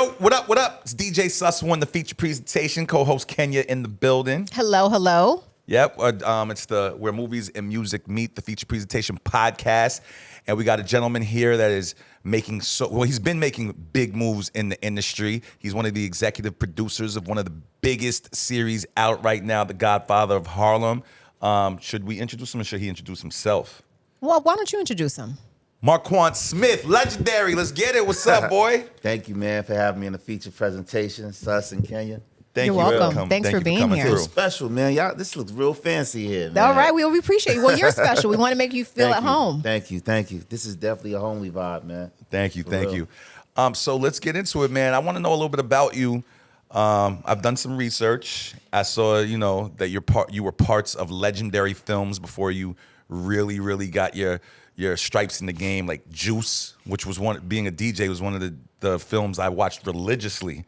Yo, what up, what up? It's DJ Sus1, the feature presentation, co-host Kenya in the building. Hello, hello. Yep, it's the Where Movies and Music Meet, the feature presentation podcast. And we got a gentleman here that is making he's been making big moves in the industry. He's one of the executive producers of one of the biggest series out right now, The Godfather of Harlem. Should we introduce him or should he introduce himself? Well, why don't you introduce him? Markuann Smith, legendary. Let's get it. What's up, boy? Thank you, man, for having me in the feature presentation, Sus and Kenya. You're welcome. Thanks for being here. It's special, man. Y'all, this looks real fancy here, man. All right, we appreciate you. Well, you're special. We want to make you feel at home. Thank you. This is definitely a homely vibe, man. Thank you. So let's get into it, man. I want to know a little bit about you. I've done some research. I saw, that you were parts of legendary films before you really got your stripes in the game, like Juice, which was being a DJ was one of the films I watched religiously.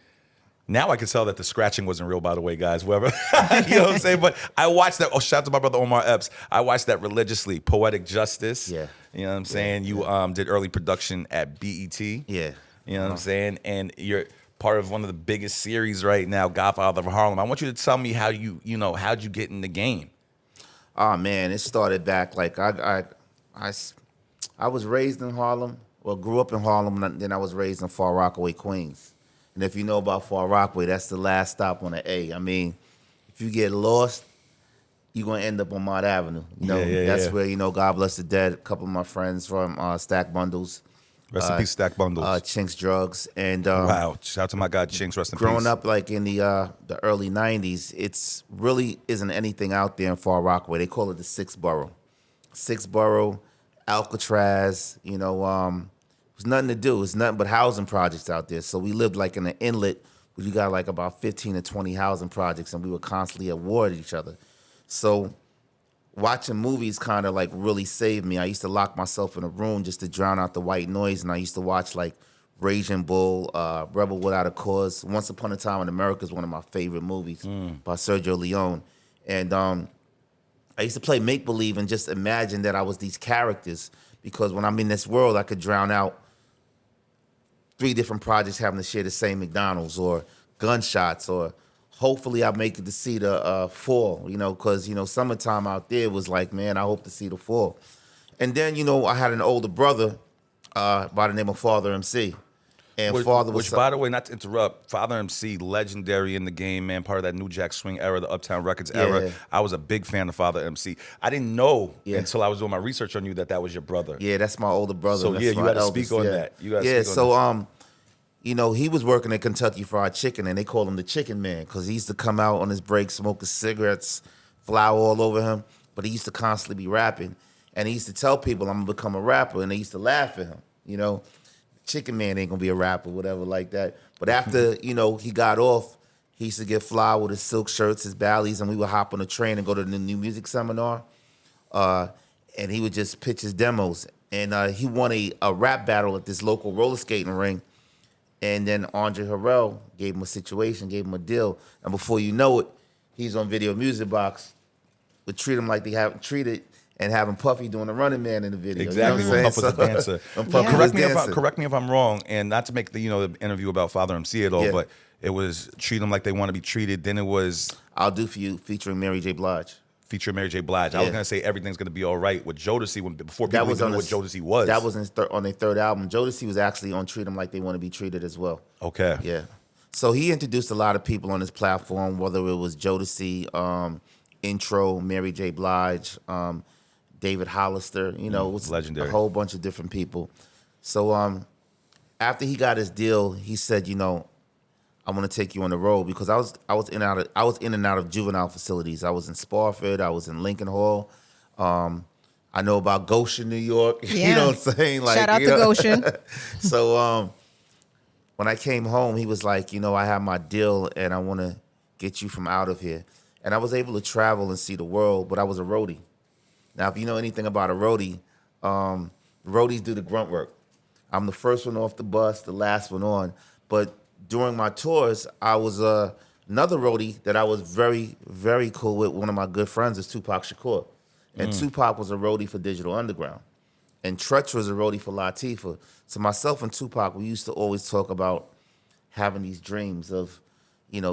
Now I can tell that the scratching wasn't real, by the way, guys. Whoever, you know what I'm saying? But I watched that. Oh, shout out to my brother Omar Epps. I watched that religiously. Poetic Justice. Yeah. You know what I'm saying? You did early production at BET. Yeah. You know what I'm saying? And you're part of one of the biggest series right now, Godfather of Harlem. I want you to tell me how how'd you get in the game? Oh man, it started back like I was raised in Harlem. Well, grew up in Harlem, and then I was raised in Far Rockaway, Queens. And if you know about Far Rockaway, that's the last stop on the A. I mean, if you get lost, you're going to end up on Mott Avenue. That's where, God bless the dead, a couple of my friends from Stack Bundles. Rest in peace, Stack Bundles. Chinks Drugs. And wow, shout out to my guy, Chinks, rest in peace. Growing up like in the early 90s, it's really isn't anything out there in Far Rockaway. They call it the Sixth Borough. Sixth Borough, Alcatraz, there's nothing to do. It's nothing but housing projects out there. So we lived like in an inlet where you got like about 15 to 20 housing projects, and we were constantly at war with each other. So watching movies kind of like really saved me. I used to lock myself in a room just to drown out the white noise, and I used to watch like Raging Bull, Rebel Without a Cause. Once Upon a Time in America is one of my favorite movies by Sergio Leone. And I used to play make-believe and just imagine that I was these characters, because when I'm in this world, I could drown out 3 different projects having to share the same McDonald's, or gunshots, or hopefully I make it to see the fall, because, summertime out there was like, man, I hope to see the fall. And then, I had an older brother by the name of Father MC. And which, by the way, not to interrupt, Father MC, legendary in the game, man, part of that New Jack Swing era, the Uptown Records era. I was a big fan of Father MC. I didn't know until I was doing my research on you that was your brother. Yeah, that's my older brother. So that's you got to speak on that. He was working at Kentucky Fried Chicken, and they called him the Chicken Man because he used to come out on his break smoking cigarettes, flour all over him, but he used to constantly be rapping. And he used to tell people, I'm going to become a rapper, and they used to laugh at him, Chicken Man ain't gonna be a rapper, whatever like that. But after, he got off, he used to get fly with his silk shirts, his Bally's, and we would hop on a train and go to the new music seminar. And he would just pitch his demos. And he won a rap battle at this local roller skating ring. And then Andre Harrell gave him a situation, gave him a deal. And before you know it, he's on Video Music Box. Would treat him like they haven't treated, and having Puffy doing the Running Man in the video. Exactly. You know Puff was a dancer. Correct me if I'm wrong, and not to make the the interview about Father MC at all, but it was treat them like they want to be treated. Then it was I'll Do For You featuring Mary J. Blige. Featuring Mary J. Blige. I was gonna say Everything's Gonna Be All Right with Jodeci before people even knew what Jodeci was. That was on their third album. Jodeci was actually on Treat Them Like They Want to Be Treated as well. Okay. Yeah. So he introduced a lot of people on his platform, whether it was Jodeci, Intro, Mary J. Blige, David Hollister, it was legendary. A whole bunch of different people. So after he got his deal, he said, I want to take you on the road, because I was in and out of juvenile facilities. I was in Spofford, I was in Lincoln Hall. I know about Goshen, New York. Yeah. You know what I'm saying? Shout out to Goshen. So when I came home, he was like, I have my deal and I want to get you from out of here. And I was able to travel and see the world, but I was a roadie. Now, if you know anything about a roadie, roadies do the grunt work. I'm the first one off the bus, the last one on. But during my tours, I was another roadie that I was very, very cool with. One of my good friends is Tupac Shakur. And Tupac was a roadie for Digital Underground. And Trutch was a roadie for Latifah. So myself and Tupac, we used to always talk about having these dreams of,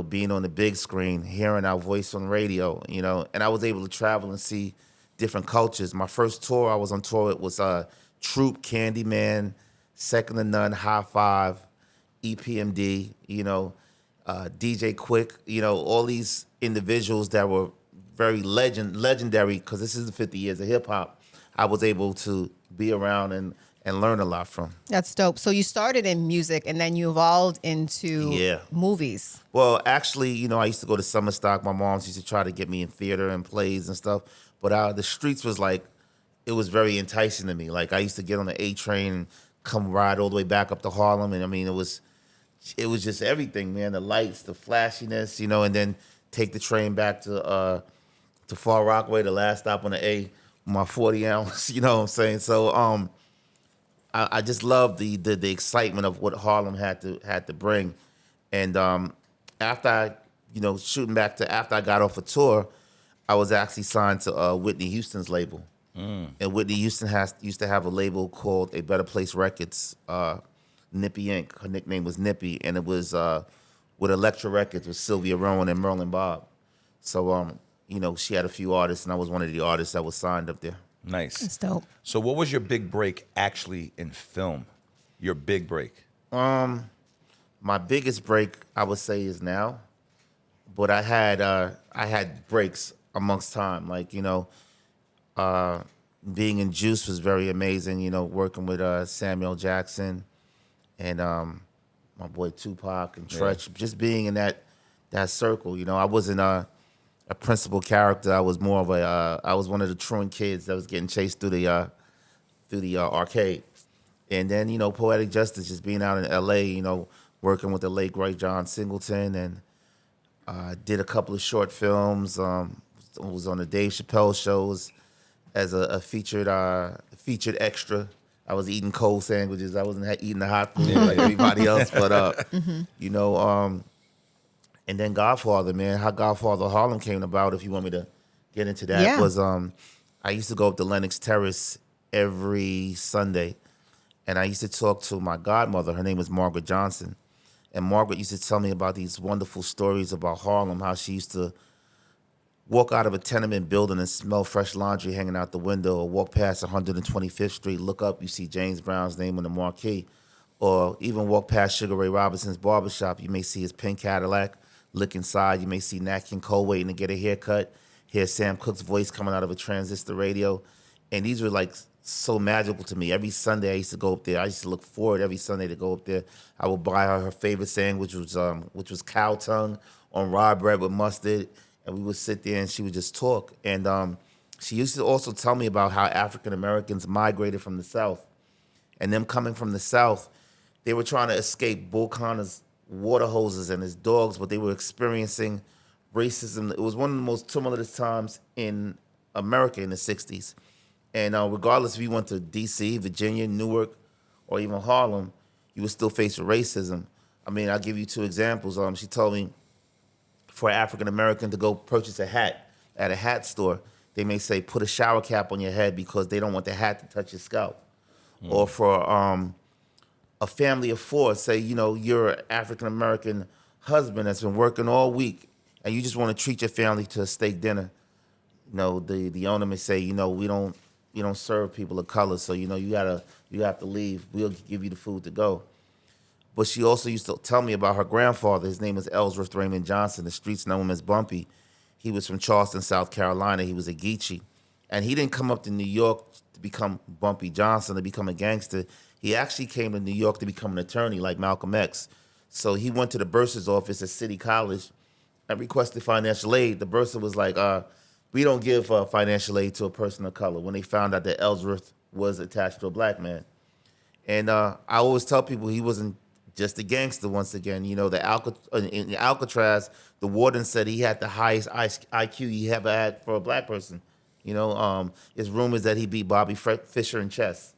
being on the big screen, hearing our voice on radio, and I was able to travel and see different cultures. My first tour I was on tour with was Troop, Candyman, Second to None, High Five, EPMD, DJ Quick, all these individuals that were very legendary, because this is the 50 years of hip hop. I was able to be around and learn a lot from. That's dope. So you started in music and then you evolved into Yeah. movies. Well, actually, I used to go to summer stock. My moms used to try to get me in theater and plays and stuff. But the streets was like, it was very enticing to me. Like I used to get on the A train and come ride all the way back up to Harlem. And I mean, it was just everything, man. The lights, the flashiness, and then take the train back to Far Rockaway, the last stop on the A, with my 40 ounce, you know what I'm saying? So I just love the excitement of what Harlem had to bring. And after I, shooting back to after I got off a tour, I was actually signed to Whitney Houston's label. And Whitney Houston used to have a label called A Better Place Records, Nippy Inc. Her nickname was Nippy, and it was with Elektra Records with Sylvia Rowan and Merlin Bob. So, she had a few artists, and I was one of the artists that was signed up there. Nice. That's dope. So what was your big break actually in film? Your big break? My biggest break, I would say, is now. But I had breaks amongst time. Like, being in Juice was very amazing, working with Samuel Jackson and my boy Tupac and Tretch. Just being in that circle, I wasn't a principal character. I was more of I was one of the truant kids that was getting chased through the arcade. And then, Poetic Justice, just being out in L.A., working with the late, great John Singleton, and did a couple of short films. Was on the Dave Chappelle shows as a featured extra. I was eating cold sandwiches. I wasn't eating the hot food like everybody else. But, and then Godfather, man, how Godfather of Harlem came about, if you want me to get into that, was I used to go up to Lenox Terrace every Sunday, and I used to talk to my godmother. Her name was Margaret Johnson. And Margaret used to tell me about these wonderful stories about Harlem, how she used to walk out of a tenement building and smell fresh laundry hanging out the window, or walk past 125th Street, look up, you see James Brown's name on the marquee, or even walk past Sugar Ray Robinson's barbershop, you may see his pink Cadillac. Look inside, you may see Nat King Cole waiting to get a haircut, hear Sam Cooke's voice coming out of a transistor radio. And these were like so magical to me. Every Sunday I used to go up there. I used to look forward every Sunday to go up there. I would buy her favorite sandwich, which was cow tongue on rye bread with mustard. And we would sit there and she would just talk. And she used to also tell me about how African Americans migrated from the South. And them coming from the South, they were trying to escape Bull Connor's water hoses and his dogs, but they were experiencing racism. It was one of the most tumultuous times in America in the 60s. And regardless if you went to D.C., Virginia, Newark, or even Harlem, you would still face racism. I mean, I'll give you two examples. She told me for an African-American to go purchase a hat at a hat store, they may say, put a shower cap on your head because they don't want the hat to touch your scalp. Or for a family of four, say, you're an African-American husband that's been working all week and you just want to treat your family to a steak dinner. The owner may say, we don't serve people of color, so, you have to leave. We'll give you the food to go. But she also used to tell me about her grandfather. His name is Ellsworth Raymond Johnson. The streets know him as Bumpy. He was from Charleston, South Carolina. He was a Geechee. And he didn't come up to New York to become Bumpy Johnson, to become a gangster. He actually came to New York to become an attorney like Malcolm X. So he went to the bursar's office at City College and requested financial aid. The bursar was like, we don't give financial aid to a person of color, when they found out that Ellsworth was attached to a black man. And I always tell people he wasn't just a gangster once again. In Alcatraz, the warden said he had the highest IQ he ever had for a black person. It's rumors that he beat Bobby Fischer in chess.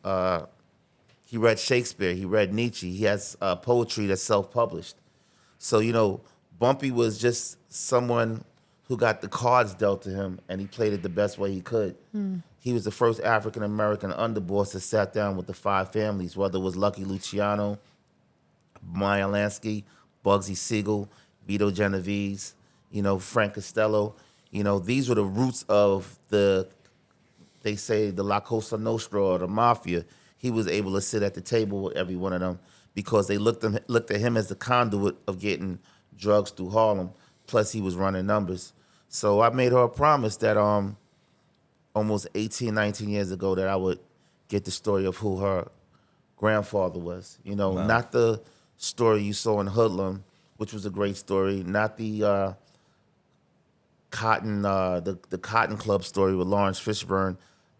He read Shakespeare. He read Nietzsche. He has poetry that's self-published. So, Bumpy was just someone who got the cards dealt to him, and he played it the best way he could. He was the first African-American underboss that sat down with the five families, whether it was Lucky Luciano, Maya Lansky, Bugsy Siegel, Vito Genovese, Frank Costello. These were the roots of they say the La Cosa Nostra or the Mafia. He was able to sit at the table with every one of them because they looked at him as the conduit of getting drugs through Harlem. Plus, he was running numbers. So I made her a promise that almost 18, 19 years ago that I would get the story of who her grandfather was. Wow. Not the story you saw in Hoodlum, which was a great story, not the the Cotton Club story with Lawrence Fishburne,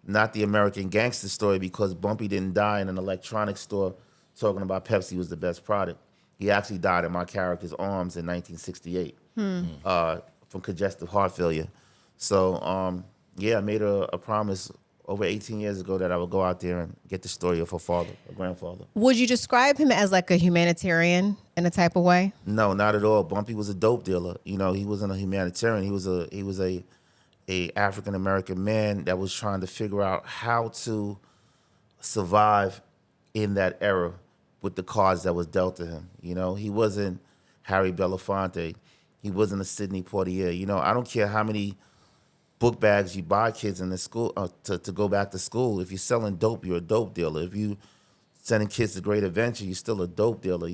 not the American Gangster story because Bumpy didn't die in an electronics store talking about Pepsi was the best product. He actually died in my character's arms in 1968 from congestive heart failure. So, I made her a promise over 18 years ago that I would go out there and get the story of her father, her grandfather. Would you describe him as like a humanitarian in a type of way? No, not at all. Bumpy was a dope dealer. He wasn't a humanitarian. He was a African American man that was trying to figure out how to survive in that era with the cards that was dealt to him. He wasn't Harry Belafonte. He wasn't a Sidney Poitier. I don't care how many book bags you buy kids in the school to go back to school. If you're selling dope, you're a dope dealer. If you sending kids to Great Adventure, you're still a dope dealer.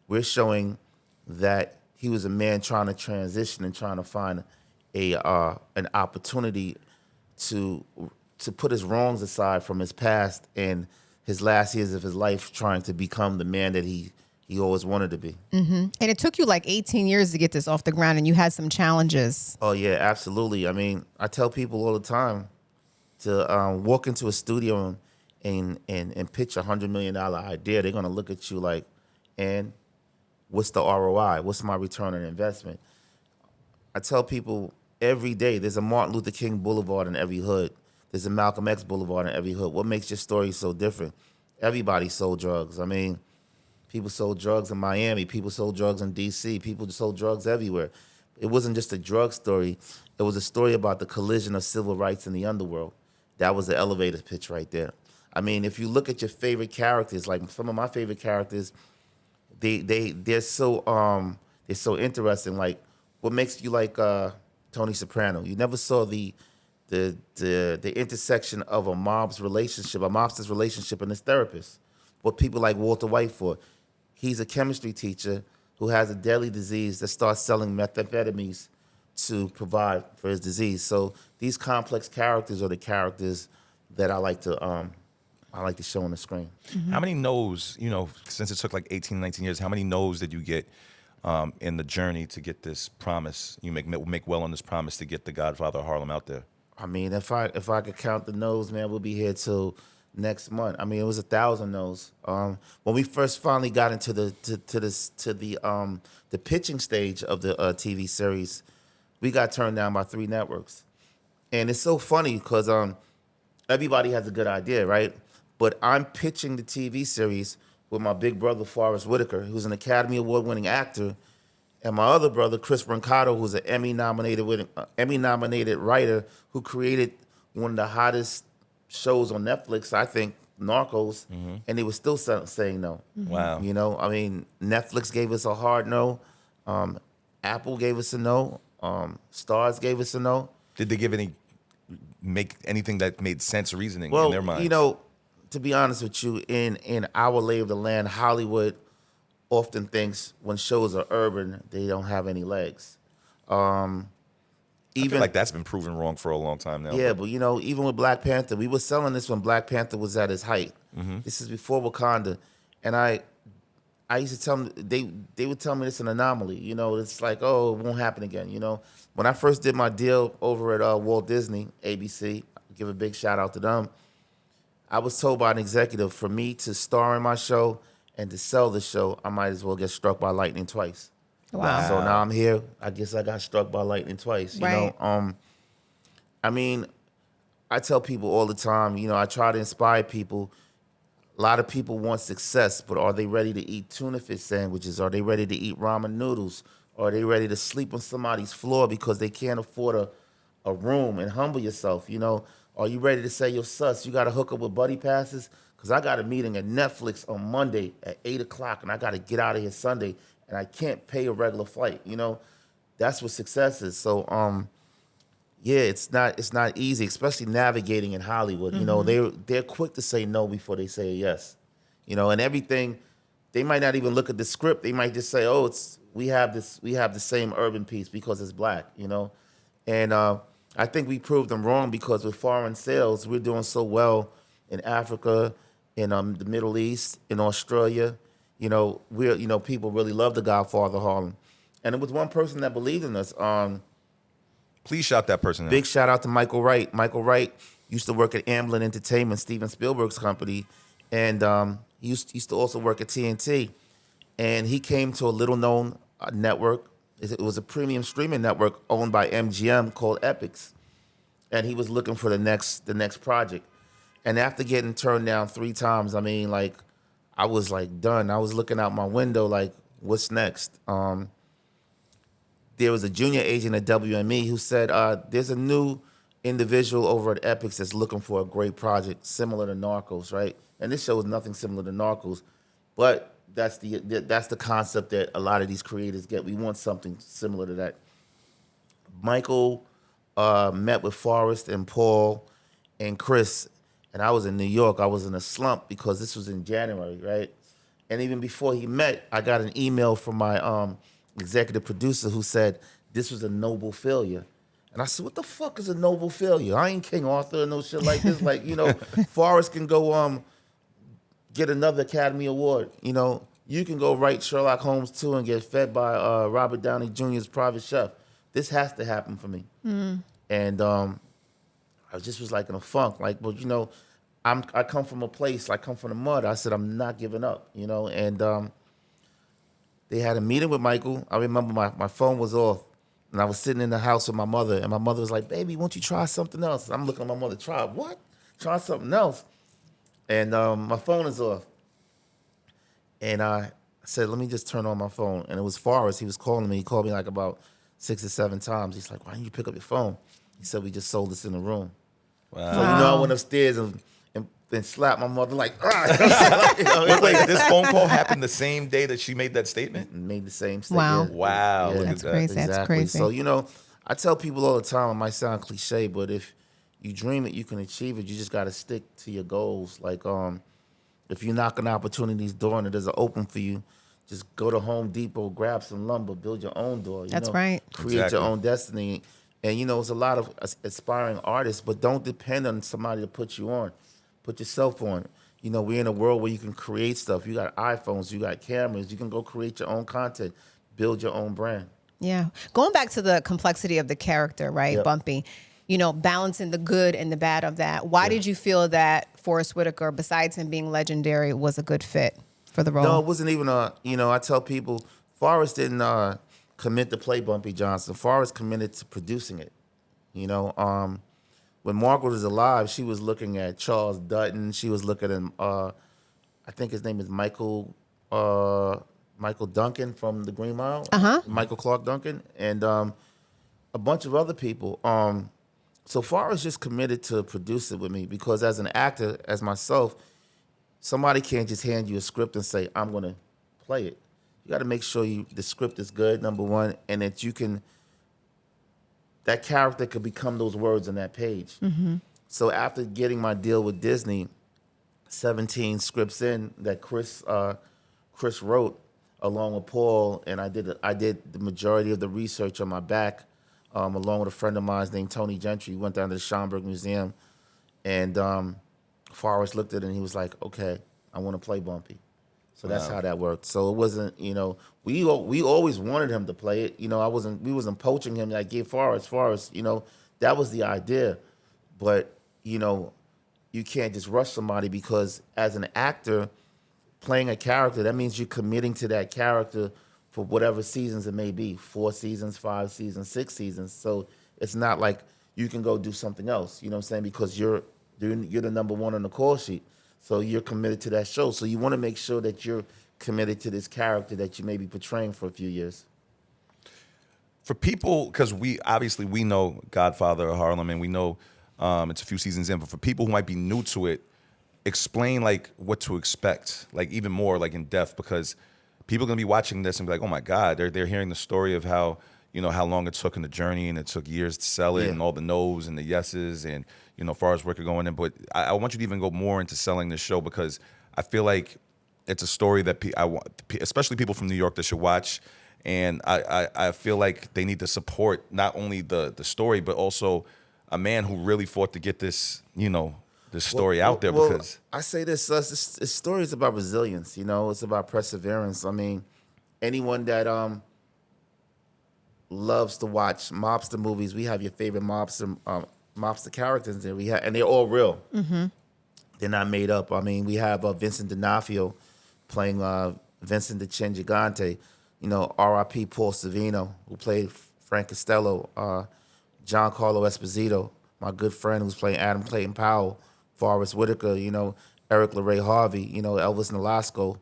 We're showing that he was a man trying to transition and trying to find an opportunity to put his wrongs aside from his past and his last years of his life trying to become the man that he always wanted to be. Mm-hmm. And it took you like 18 years to get this off the ground, and you had some challenges. Oh, yeah, absolutely. I mean, I tell people all the time to walk into a studio and pitch a $100 million idea. They're going to look at you like, and what's the ROI? What's my return on investment? I tell people every day, there's a Martin Luther King Boulevard in every hood. There's a Malcolm X Boulevard in every hood. What makes your story so different? Everybody sold drugs. I mean, people sold drugs in Miami. People sold drugs in D.C. People sold drugs everywhere. It wasn't just a drug story. It was a story about the collision of civil rights in the underworld. That was the elevator pitch right there. I mean, if you look at your favorite characters, like some of my favorite characters, they're so interesting. Like, what makes you like Tony Soprano? You never saw the intersection of a mobster's relationship and his therapist. What people like Walter White for. He's a chemistry teacher who has a deadly disease that starts selling methamphetamines to provide for his disease. So these complex characters are the characters that I like to show on the screen. Mm-hmm. How many no's, since it took like 18, 19 years, how many no's did you get in the journey to get this promise? You make well on this promise to get the Godfather of Harlem out there. I mean, if I could count the no's, man, we'll be here till next month. I mean, it was 1,000 no's. When we first finally got into the pitching stage of the TV series, we got turned down by 3 networks, and it's so funny because everybody has a good idea, right? But I'm pitching the TV series with my big brother Forrest Whittaker, who's an Academy Award-winning actor, and my other brother Chris Brancato, who's an Emmy-nominated writer who created one of the hottest shows on Netflix, I think, Narcos, and they were still saying no. Wow. I mean, Netflix gave us a hard no. Apple gave us a no. Stars gave us a no. Did they make anything that made sense reasoning Well, in their minds? To be honest with you, in our lay of the land, Hollywood often thinks when shows are urban, they don't have any legs. I feel like that's been proven wrong for a long time now. Yeah, but even with Black Panther, we were selling this when Black Panther was at his height. Mm-hmm. This is before Wakanda, and I used to tell them they would tell me it's an anomaly. It's like, oh, it won't happen again. When I first did my deal over at Walt Disney ABC, give a big shout out to them. I was told by an executive for me to star in my show and to sell the show, I might as well get struck by lightning twice. Wow. So now I'm here. I guess I got struck by lightning twice. Right. I mean, I tell people all the time, I try to inspire people. A lot of people want success, but are they ready to eat tuna fish sandwiches? Are they ready to eat ramen noodles? Are they ready to sleep on somebody's floor because they can't afford a room and humble yourself? Are you ready to say you're sus? You got to hook up with buddy passes? because I got a meeting at Netflix on Monday at 8 o'clock, and I got to get out of here Sunday, and I can't pay a regular flight. You know, that's what success is. So, yeah, it's not easy, especially navigating in Hollywood. You know, they're quick to say no before they say yes. You know, and everything, they might not even look at the script. They might just say, "Oh, we have the same urban piece because it's black." You know, and I think we proved them wrong because with foreign sales, we're doing so well in Africa, in the Middle East, in Australia. You know, people really love the Godfather of Harlem, and it was one person that believed in us. Please shout that person out. Big shout out to Michael Wright. Michael Wright used to work at Amblin Entertainment, Steven Spielberg's company, and he used to also work at TNT. And he came to a little-known network. It was a premium streaming network owned by MGM called Epix, and he was looking for the next project. And after getting turned down 3 times, I mean, like, I was like done. I was looking out my window like, what's next? There was a junior agent at WME who said, there's a new individual over at Epix that's looking for a great project similar to Narcos, right? And this show is nothing similar to Narcos, but that's the concept that a lot of these creators get. We want something similar to that. Michael met with Forrest and Paul and Chris, and I was in New York. I was in a slump because this was in January, right? And even before he met, I got an email from my executive producer who said this was a noble failure. And I said, what the fuck is a noble failure? I ain't King Arthur or no shit like this. Like, you know, Forrest can go get another Academy Award. You know, you can go write Sherlock Holmes 2 and get fed by Robert Downey Jr.'s private chef. This has to happen for me. And I just was like in a funk. Like, well, you know, I come from a place, I come from the mud. I said, I'm not giving up, you know, and they had a meeting with Michael. I remember my phone was off, and I was sitting in the house with my mother, and my mother was like, baby, won't you try something else? I'm looking at my mother, try what? Try something else. And my phone is off. And I said, let me just turn on my phone. And it was Forrest. He was calling me. He called me like about 6 or 7 times. He's like, why didn't you pick up your phone? He said, we just sold this in the room. Wow. So, you know, I went upstairs and slapped my mother like, ah. You know, Wait, this phone call happened the same day that she made that statement? made the same statement. Wow. Wow, look at That's that. crazy. That's crazy. So, you know, I tell people all the time, it might sound cliche, but if you dream it, you can achieve it. You just got to stick to your goals. Like, if you knock an opportunity's door and it doesn't open for you, just go to Home Depot, grab some lumber, build your own door. You That's know, right. Create Exactly. your own destiny. And, you know, it's a lot of aspiring artists, but don't depend on somebody to put you on. Put yourself on. You know, we're in a world where you can create stuff. You got iPhones, you got cameras. You can go create your own content, build your own brand. Yeah. Going back to the complexity of the character, right, Yep. Bumpy, you know, balancing the good and the bad of that. Why did you feel that Forrest Whittaker, besides him being legendary, was a good fit for the role? No, it wasn't even you know, I tell people, Forrest didn't commit to play Bumpy Johnson. Forrest committed to producing it. You know, when Margaret was alive, she was looking at Charles Dutton. She was looking at, I think his name is Michael Duncan from The Green Mile. Michael Clark Duncan, and a bunch of other people. So Forrest just committed to produce it with me because as an actor, as myself, somebody can't just hand you a script and say, I'm going to play it. You got to make sure the script is good, number one, and that that character could become those words on that page. So after getting my deal with Disney, 17 scripts in that Chris wrote along with Paul, and I did the majority of the research on my back, along with a friend of mine named Tony Gentry. We went down to the Schomburg Museum, and Forrest looked at it and he was like, okay, I want to play Bumpy. So that's how that worked. So it wasn't, you know, we always wanted him to play it. You know, we wasn't poaching him like, give Forrest, you know, that was the idea. But, you know, you can't just rush somebody because as an actor playing a character, that means you're committing to that character for whatever seasons it may be, 4 seasons, 5 seasons, 6 seasons. So it's not like you can go do something else, you know what I'm saying? Because you're the number one on the call sheet. So you're committed to that show. So you want to make sure that you're committed to this character that you may be portraying for a few years. For people, because we know Godfather of Harlem, and we know it's a few seasons in, but for people who might be new to it, explain like what to expect, like even more like in depth, because people are gonna be watching this and be like, oh my God, they're hearing the story of how, how long it took in the journey, and it took years to sell it, Yeah. and all the no's and the yeses, and far as Whittaker going in. But I want you to even go more into selling this show, because I feel like it's a story that I want, especially people from New York, that should watch. And I feel like they need to support not only the story, but also a man who really fought to get this, this story out there. Because I say this story is about resilience. It's about perseverance. I mean, anyone that loves to watch mobster movies, we have your favorite mobster characters, and they're all real. Mm-hmm. They're not made up. I mean, we have Vincent D'Onofrio playing Vincent the Chin Gigante. R.I.P. Paul Savino, who played Frank Costello. Giancarlo Esposito, my good friend who's playing Adam Clayton Powell. Forrest Whittaker, Eric LeRae Harvey, Elvis Nolasco,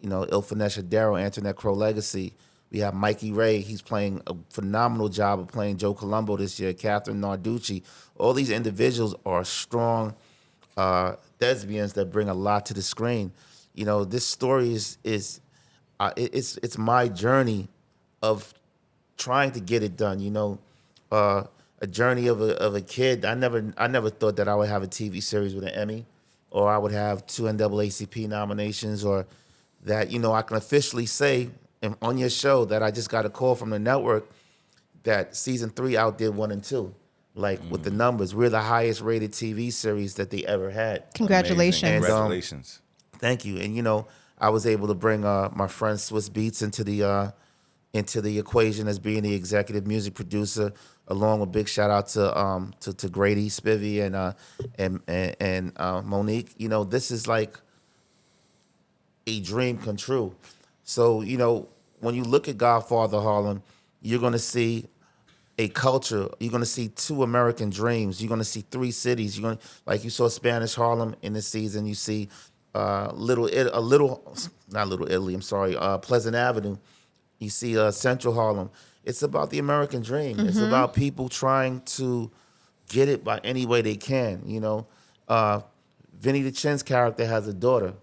Ilfanesh Hadero, Antoinette Crow Legacy. We have Mikey Ray. He's playing a phenomenal job of playing Joe Colombo this year. Catherine Narducci. All these individuals are strong thespians that bring a lot to the screen. This story is it's my journey of trying to get it done. A journey of a kid. I never thought that I would have a TV series with an Emmy, or I would have 2 NAACP nominations, or that I can officially say on your show that I just got a call from the network that season 3 outdid 1 and 2. Like with the numbers, we're the highest rated TV series that they ever had. Congratulations. Amazing. And, Congratulations. Thank you. And I was able to bring my friend Swiss Beats into the equation as being the executive music producer, along with big shout out to Grady Spivey and Monique. This is like a dream come true. So when you look at Godfather Harlem, you're gonna see a culture. You're gonna see 2 American dreams. You're gonna see 3 cities. Like you saw Spanish Harlem in this season. You see not Little Italy. I'm sorry, Pleasant Avenue. You see Central Harlem. It's about the American dream. Mm-hmm. It's about people trying to get it by any way they can. Vinny the Chin's character has a daughter.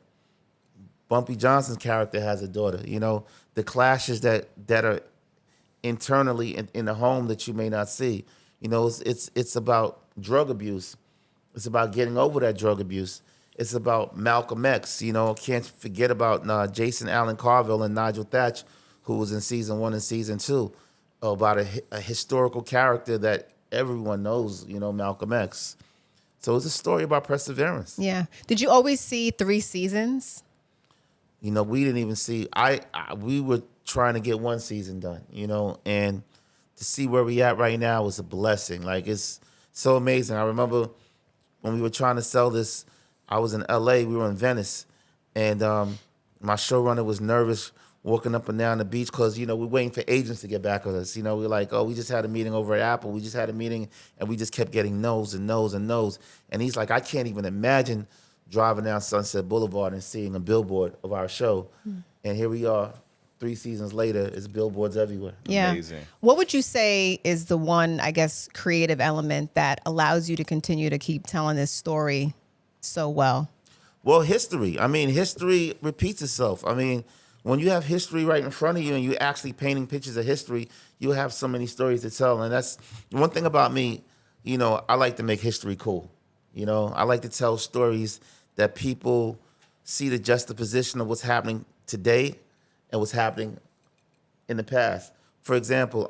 Bumpy Johnson's character has a daughter. The clashes that are internally in the home that you may not see. It's about drug abuse. It's about getting over that drug abuse. It's about Malcolm X. Can't forget about Jason Allen Carville and Nigel Thatch, who was in season 1 and season 2, about a historical character that everyone knows, Malcolm X. So it's a story about perseverance. Yeah. Did you always see 3 seasons? We didn't even see, we were trying to get 1 season done, and to see where we at right now is a blessing. Like, it's so amazing. I remember when we were trying to sell this, I was in LA, we were in Venice, and my showrunner was nervous walking up and down the beach because, we're waiting for agents to get back with us. We're like, oh, we just had a meeting over at Apple. We just had a meeting, and we just kept getting no's and no's and no's. And he's like, I can't even imagine driving down Sunset Boulevard and seeing a billboard of our show. And here we are, 3 seasons later, it's billboards everywhere. Yeah. Amazing. What would you say is the one, I guess, creative element that allows you to continue to keep telling this story so well? Well, history. I mean, history repeats itself. I mean, when you have history right in front of you and you're actually painting pictures of history, you have so many stories to tell. And that's one thing about me, I like to make history cool. I like to tell stories that people see the juxtaposition of what's happening today and what's happening in the past. For example,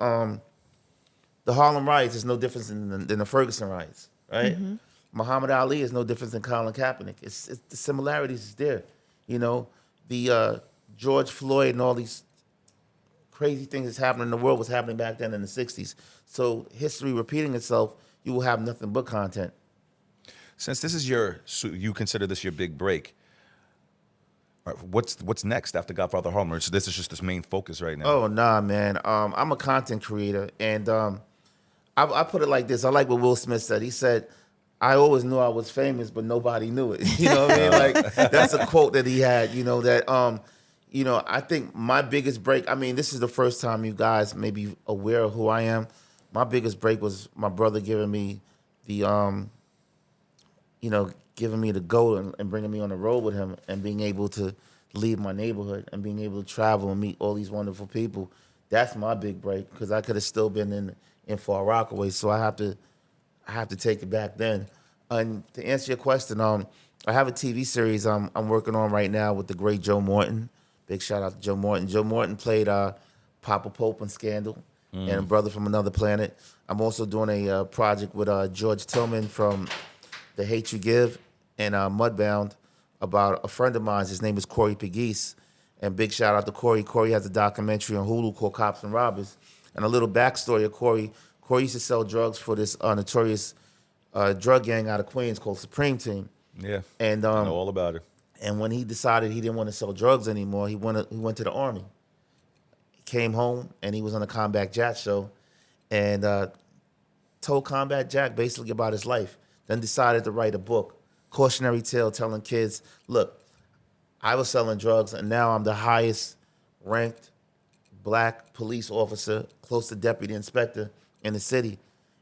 the Harlem riots is no different than the Ferguson riots, right? Mm-hmm. Muhammad Ali is no different than Colin Kaepernick. It's the similarities is there. The George Floyd and all these crazy things that's happening in the world was happening back then in the 60s. So history repeating itself, you will have nothing but content. Since this is you consider this your big break, what's next after Godfather Harlem? Or this is just this main focus right now? Oh, nah, man. I'm a content creator, and I put it like this. I like what Will Smith said. He said, I always knew I was famous, but nobody knew it. You know what I mean? Like, that's a quote that he had, I think my biggest break, this is the first time you guys may be aware of who I am. My biggest break was my brother giving me the giving me the go and bringing me on the road with him and being able to leave my neighborhood and being able to travel and meet all these wonderful people. That's my big break because I could have still been in Far Rockaway. So I have to take it back then. And to answer your question, I have a TV series I'm working on right now with the great Joe Morton. Big shout out to Joe Morton. Joe Morton played Papa Pope in Scandal and Brother from Another Planet. I'm also doing a project with George Tillman from The Hate You Give and Mudbound about a friend of mine. His name is Corey Pegues. And big shout out to Corey. Corey has a documentary on Hulu called Cops and Robbers. And a little backstory of Corey. Corey used to sell drugs for this notorious drug gang out of Queens called Supreme Team. Yeah, And I know all about it. and when he decided he didn't want to sell drugs anymore, he went to the Army. He came home and he was on a Combat Jack show and told Combat Jack basically about his life. Then decided to write a book, cautionary tale telling kids, look, I was selling drugs and now I'm the highest ranked black police officer, close to deputy inspector in the city.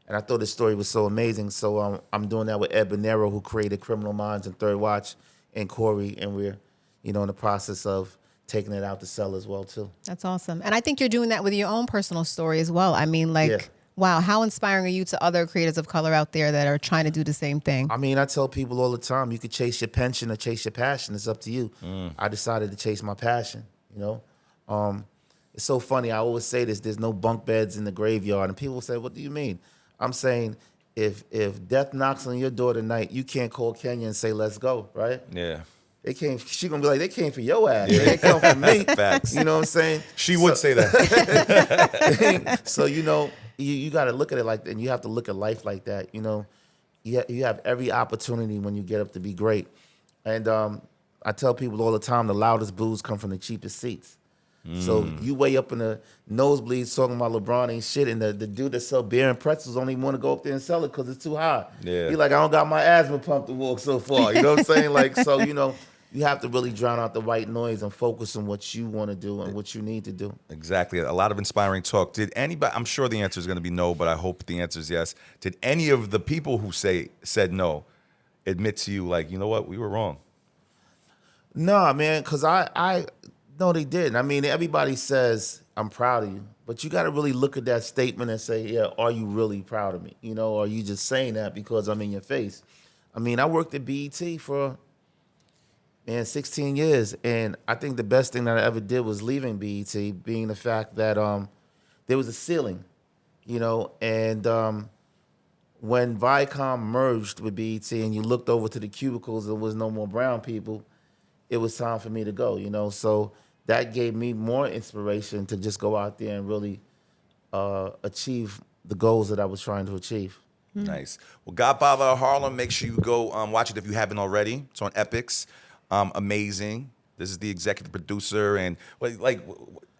And I thought this story was so amazing. So I'm doing that with Ed Bonero, who created Criminal Minds and Third Watch, and Corey. And we're, in the process of taking it out to sell as well, too. That's awesome. And I think you're doing that with your own personal story as well. I mean, like, Yeah. wow, how inspiring are you to other creators of color out there that are trying to do the same thing? I mean, I tell people all the time, you could chase your pension or chase your passion. It's up to you. I decided to chase my passion, It's so funny. I always say this, there's no bunk beds in the graveyard. And people say, what do you mean? I'm saying if death knocks on your door tonight, you can't call Kenya and say, let's go, right? Yeah. She gonna be like, they came for your ass. They didn't come for me. Facts. You know what I'm saying? She would say that. So, you got to look at it like that, and you have to look at life like that. You have every opportunity when you get up to be great. And I tell people all the time, the loudest boos come from the cheapest seats. So you way up in the nosebleeds talking about LeBron ain't shit, and the dude that sell beer and pretzels don't even want to go up there and sell it because it's too hot. Yeah. He like, I don't got my asthma pump to walk so far. You know what I'm saying? Like, so, you have to really drown out the white noise and focus on what you want to do and what you need to do. Exactly. A lot of inspiring talk. Did anybody, I'm sure the answer is going to be no, but I hope the answer is yes. Did any of the people who said no admit to you, like, you know what, we were wrong? No, man, because no, they didn't. I mean, everybody says, I'm proud of you. But you got to really look at that statement and say, yeah, are you really proud of me? Or are you just saying that because I'm in your face? I mean, I worked at BET for, 16 years. And I think the best thing that I ever did was leaving BET, being the fact that there was a ceiling, and when Viacom merged with BET and you looked over to the cubicles, there was no more brown people, it was time for me to go, So that gave me more inspiration to just go out there and really achieve the goals that I was trying to achieve. Nice. Well, Godfather of Harlem, make sure you go watch it if you haven't already. It's on Epix. Amazing. This is the executive producer and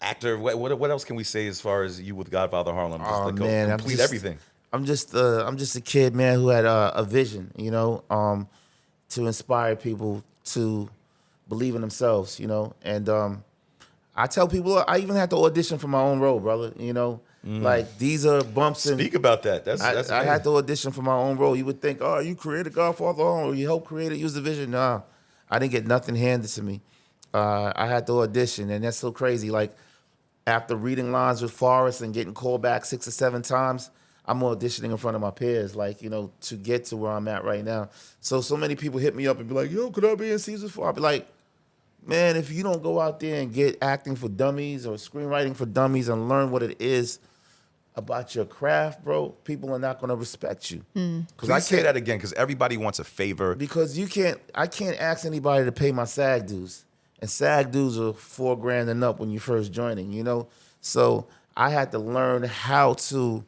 actor. What else can we say as far as you with Godfather of Harlem? Just Man, complete everything. I'm just a kid, man, who had a vision, to inspire people to believe in themselves, and I tell people I even had to audition for my own role, brother. Like these are bumps. Speak about that. I had to audition for my own role. You would think, oh, you created Godfather, or you helped create it, use the vision. Nah, I didn't get nothing handed to me. I had to audition, and that's so crazy. Like after reading lines with Forrest and getting called back 6 or 7 times, I'm auditioning in front of my peers, to get to where I'm at right now. So many people hit me up and be like, yo, could I be in season 4? I'll be like, man, if you don't go out there and get acting for dummies or screenwriting for dummies and learn what it is about your craft, bro, people are not going to respect you. Please say that again, because everybody wants a favor. Because I can't ask anybody to pay my SAG dues. And SAG dues are $4,000 and up when you're first joining, So I had to learn how to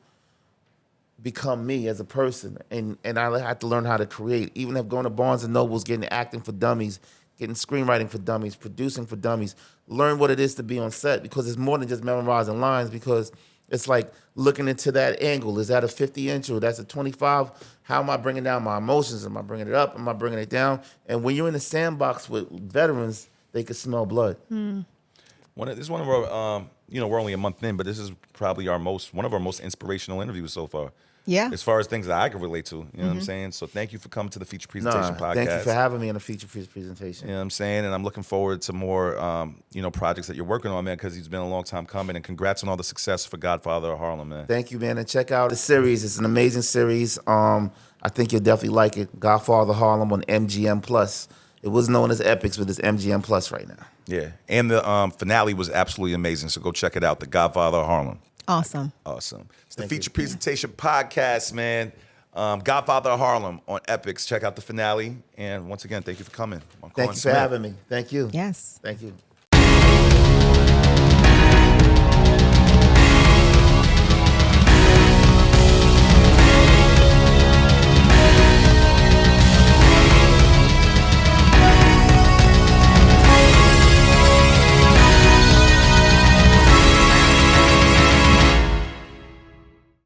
become me as a person. And I had to learn how to create. Even if going to Barnes & Noble's, getting acting for dummies, getting screenwriting for dummies, producing for dummies, learn what it is to be on set, because it's more than just memorizing lines, because it's like looking into that angle. Is that a 50-inch or that's a 25? How am I bringing down my emotions? Am I bringing it up? Am I bringing it down? And when you're in the sandbox with veterans, they can smell blood. This is one of our, we're only a month in, but this is probably one of our most inspirational interviews so far. Yeah. as far as things that I can relate to. You know what I'm saying? So thank you for coming to the Feature Nah, Presentation Podcast. thank you for having me in the feature presentation. You know what I'm saying? And I'm looking forward to more, projects that you're working on, man, because it's been a long time coming. And congrats on all the success for Godfather of Harlem, man. Thank you, man, and check out the series. It's an amazing series. I think you'll definitely like it. Godfather of Harlem on MGM Plus. It was known as Epix, but it's MGM Plus right now. Yeah. And the finale was absolutely amazing. So go check it out. The Godfather of Harlem. Awesome. Awesome. It's the Thank you. Feature Presentation Podcast, man. Godfather of Harlem on Epix. Check out the finale. And once again, thank you for coming. Thank you for having me. Thank you. Yes. Thank you.